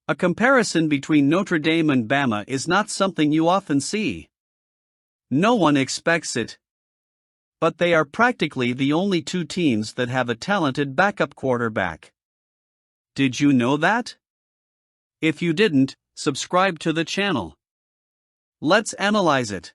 A comparison between Notre Dame and Bama is not something you often see. No one expects it. But they are practically the only two teams that have a talented backup quarterback. Did you know that? If you didn't, subscribe to the channel. Let's analyze it.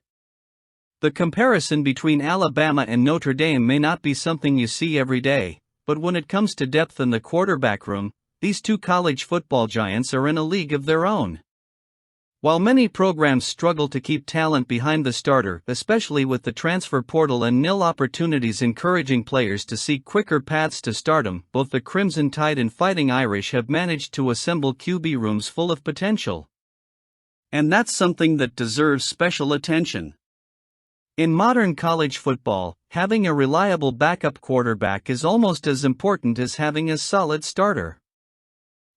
The comparison between Alabama and Notre Dame may not be something you see every day, but when it comes to depth in the quarterback room, these two college football giants are in a league of their own. While many programs struggle to keep talent behind the starter, especially with the transfer portal and nil opportunities encouraging players to seek quicker paths to stardom, both the Crimson Tide and Fighting Irish have managed to assemble QB rooms full of potential. And that's something that deserves special attention. In modern college football, having a reliable backup quarterback is almost as important as having a solid starter.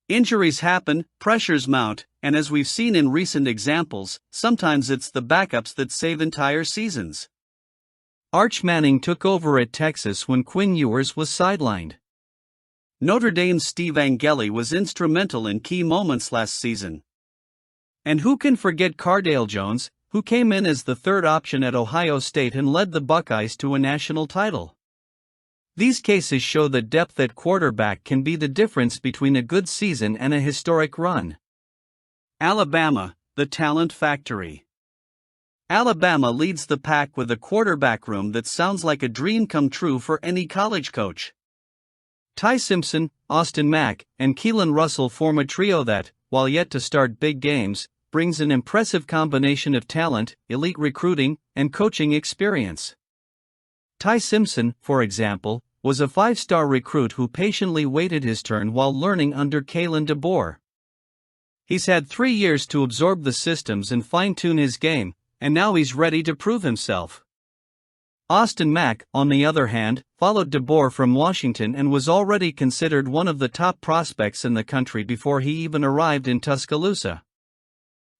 Injuries happen, pressures mount, and as we've seen in recent examples, sometimes it's the backups that save entire seasons. Arch Manning took over at Texas when Quinn Ewers was sidelined. Notre Dame's Steve Angeli was instrumental in key moments last season. And who can forget Cardale Jones, who came in as the third option at Ohio State and led the Buckeyes to a national title? These cases show that depth at quarterback can be the difference between a good season and a historic run. Alabama, the talent factory. Alabama leads the pack with a quarterback room that sounds like a dream come true for any college coach. Ty Simpson, Austin Mack, and Keelan Russell form a trio that, while yet to start big games, brings an impressive combination of talent, elite recruiting, and coaching experience. Ty Simpson, for example, was a five-star recruit who patiently waited his turn while learning under Kalen DeBoer. He's had 3 years to absorb the systems and fine-tune his game, and now he's ready to prove himself. Austin Mack, on the other hand, followed DeBoer from Washington and was already considered one of the top prospects in the country before he even arrived in Tuscaloosa.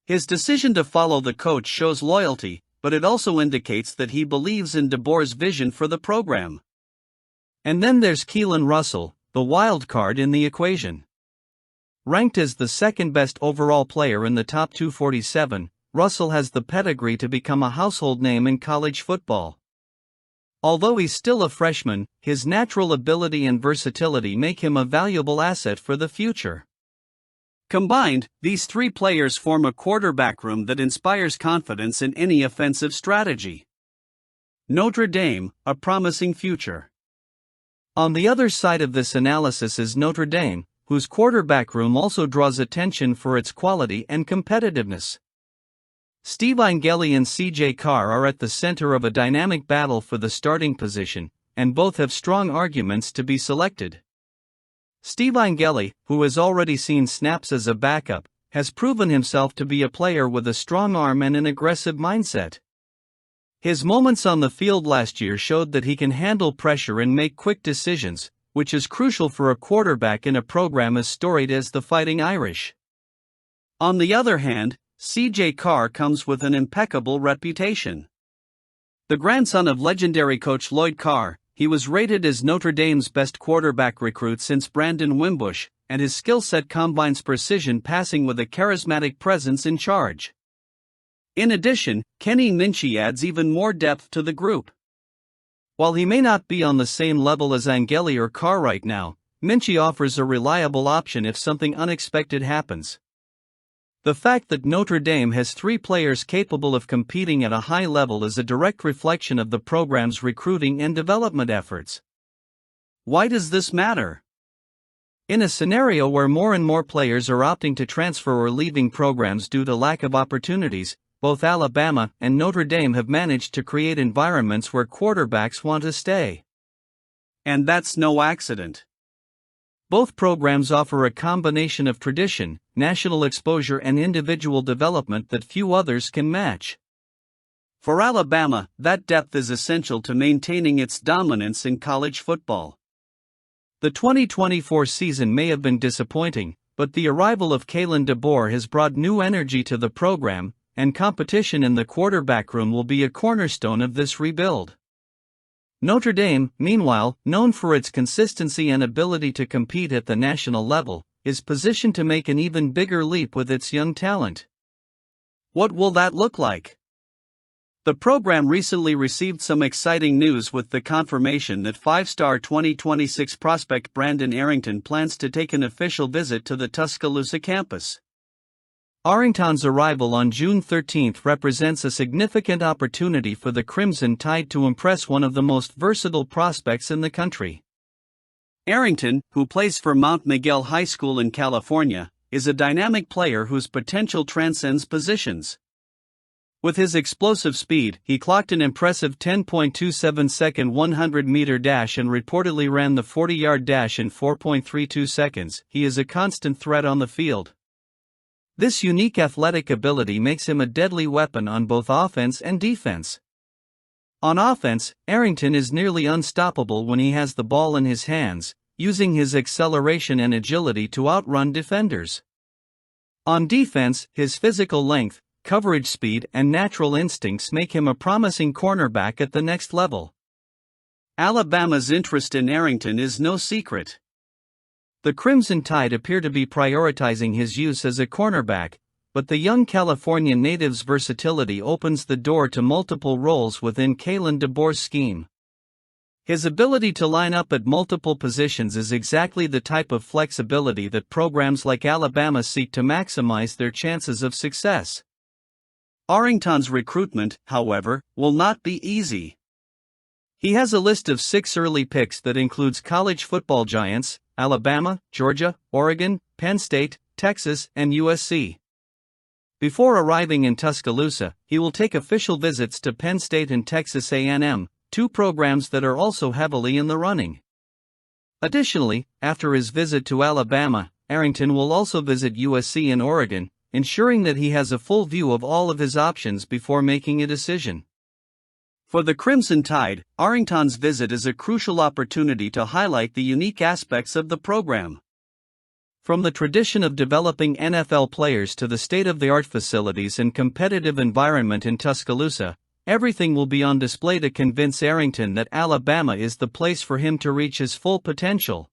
His decision to follow the coach shows loyalty, but it also indicates that he believes in DeBoer's vision for the program. And then there's Keelan Russell, the wild card in the equation. Ranked as the second-best overall player in the top 247, Russell has the pedigree to become a household name in college football. Although he's still a freshman, his natural ability and versatility make him a valuable asset for the future. Combined, these three players form a quarterback room that inspires confidence in any offensive strategy. Notre Dame, a promising future. On the other side of this analysis is Notre Dame, whose quarterback room also draws attention for its quality and competitiveness. Steve Angeli and C.J. Carr are at the center of a dynamic battle for the starting position, and both have strong arguments to be selected. Steve Angeli, who has already seen snaps as a backup, has proven himself to be a player with a strong arm and an aggressive mindset. His moments on the field last year showed that he can handle pressure and make quick decisions, which is crucial for a quarterback in a program as storied as the Fighting Irish. On the other hand, C.J. Carr comes with an impeccable reputation. The grandson of legendary coach Lloyd Carr, he was rated as Notre Dame's best quarterback recruit since Brandon Wimbush, and his skill set combines precision passing with a charismatic presence in charge. In addition, Kenny Minchey adds even more depth to the group. While he may not be on the same level as Angeli or Carr right now, Minchey offers a reliable option if something unexpected happens. The fact that Notre Dame has three players capable of competing at a high level is a direct reflection of the program's recruiting and development efforts. Why does this matter? In a scenario where more and more players are opting to transfer or leaving programs due to lack of opportunities, both Alabama and Notre Dame have managed to create environments where quarterbacks want to stay. And that's no accident. Both programs offer a combination of tradition, national exposure, and individual development that few others can match. For Alabama, that depth is essential to maintaining its dominance in college football. The 2024 season may have been disappointing, but the arrival of Kalen DeBoer has brought new energy to the program, and competition in the quarterback room will be a cornerstone of this rebuild. Notre Dame, meanwhile, known for its consistency and ability to compete at the national level, is positioned to make an even bigger leap with its young talent. What will that look like? The program recently received some exciting news with the confirmation that five-star 2026 prospect Brandon Arrington plans to take an official visit to the Tuscaloosa campus. Arrington's arrival on June 13 represents a significant opportunity for the Crimson Tide to impress one of the most versatile prospects in the country. Arrington, who plays for Mount Miguel High School in California, is a dynamic player whose potential transcends positions. With his explosive speed, he clocked an impressive 10.27-second 100-meter dash and reportedly ran the 40-yard dash in 4.32 seconds. He is a constant threat on the field. This unique athletic ability makes him a deadly weapon on both offense and defense. On offense, Arrington is nearly unstoppable when he has the ball in his hands, using his acceleration and agility to outrun defenders. On defense, his physical length, coverage speed, and natural instincts make him a promising cornerback at the next level. Alabama's interest in Arrington is no secret. The Crimson Tide appear to be prioritizing his use as a cornerback, but the young California native's versatility opens the door to multiple roles within Kalen DeBoer's scheme. His ability to line up at multiple positions is exactly the type of flexibility that programs like Alabama seek to maximize their chances of success. Arrington's recruitment, however, will not be easy. He has a list of 6 early picks that includes college football giants, Alabama, Georgia, Oregon, Penn State, Texas, and USC. Before arriving in Tuscaloosa, he will take official visits to Penn State and Texas A&M, 2 programs that are also heavily in the running. Additionally, after his visit to Alabama, Arrington will also visit USC and Oregon, ensuring that he has a full view of all of his options before making a decision. For the Crimson Tide, Arrington's visit is a crucial opportunity to highlight the unique aspects of the program. From the tradition of developing NFL players to the state-of-the-art facilities and competitive environment in Tuscaloosa, everything will be on display to convince Arrington that Alabama is the place for him to reach his full potential.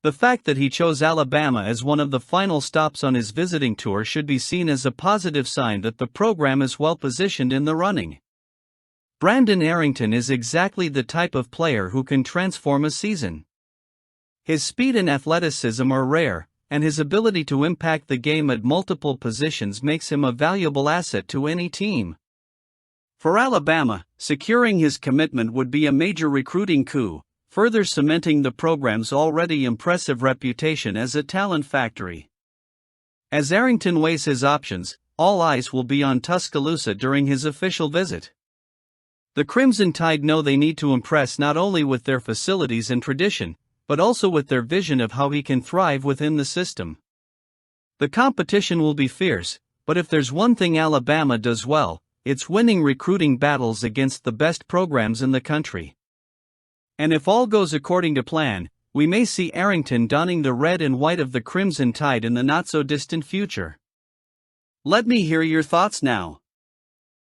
The fact that he chose Alabama as one of the final stops on his visiting tour should be seen as a positive sign that the program is well positioned in the running. Brandon Arrington is exactly the type of player who can transform a season. His speed and athleticism are rare, and his ability to impact the game at multiple positions makes him a valuable asset to any team. For Alabama, securing his commitment would be a major recruiting coup, further cementing the program's already impressive reputation as a talent factory. As Arrington weighs his options, all eyes will be on Tuscaloosa during his official visit. The Crimson Tide know they need to impress not only with their facilities and tradition, but also with their vision of how he can thrive within the system. The competition will be fierce, but if there's one thing Alabama does well, it's winning recruiting battles against the best programs in the country. And if all goes according to plan, we may see Arrington donning the red and white of the Crimson Tide in the not-so-distant future. Let me hear your thoughts now.